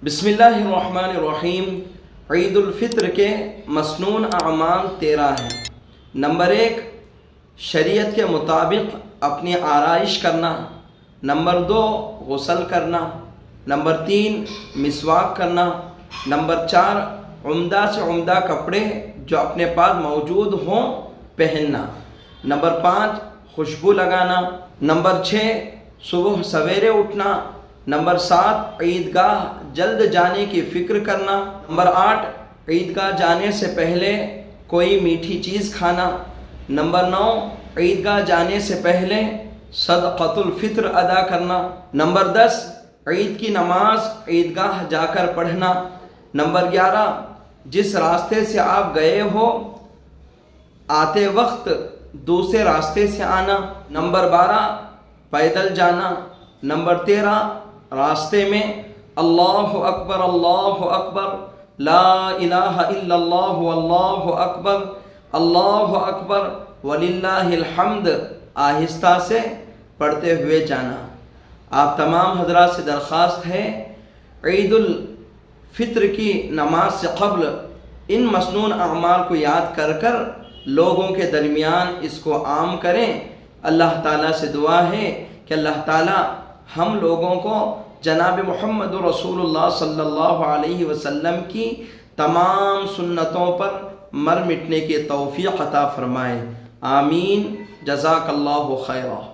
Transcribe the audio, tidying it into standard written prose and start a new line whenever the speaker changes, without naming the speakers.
بسم اللہ الرحمن الرحیم۔ عید الفطر کے مسنون اعمال 13 ہیں۔ نمبر 1، شریعت کے مطابق اپنی آرائش کرنا۔ نمبر 2، غسل کرنا۔ نمبر 3، مسواک کرنا۔ نمبر 4، عمدہ سے عمدہ کپڑے جو اپنے پاس موجود ہوں پہننا۔ نمبر 5، خوشبو لگانا۔ نمبر 6، صبح سویرے اٹھنا۔ نمبر 7، عیدگاہ جلد جانے کی فکر کرنا۔ نمبر 8، عیدگاہ جانے سے پہلے کوئی میٹھی چیز کھانا۔ نمبر 9، عیدگاہ جانے سے پہلے صدقۃ الفطر ادا کرنا۔ نمبر 10، عید کی نماز عیدگاہ جا کر پڑھنا۔ نمبر 11، جس راستے سے آپ گئے ہو آتے وقت دوسرے راستے سے آنا۔ نمبر 12، پیدل جانا۔ نمبر 13، راستے میں اللہ اکبر لا الہ الا اللہ اللہ اکبر وللہ الحمد آہستہ سے پڑھتے ہوئے جانا۔ آپ تمام حضرات سے درخواست ہے، عید الفطر کی نماز سے قبل ان مسنون اعمال کو یاد کر کر لوگوں کے درمیان اس کو عام کریں۔ اللہ تعالیٰ سے دعا ہے کہ اللہ تعالیٰ ہم لوگوں کو جناب محمد رسول اللہ صلی اللہ علیہ وسلم کی تمام سنتوں پر مر مٹنے کی توفیق عطا فرمائے۔ آمین۔ جزاک اللہ خیرا۔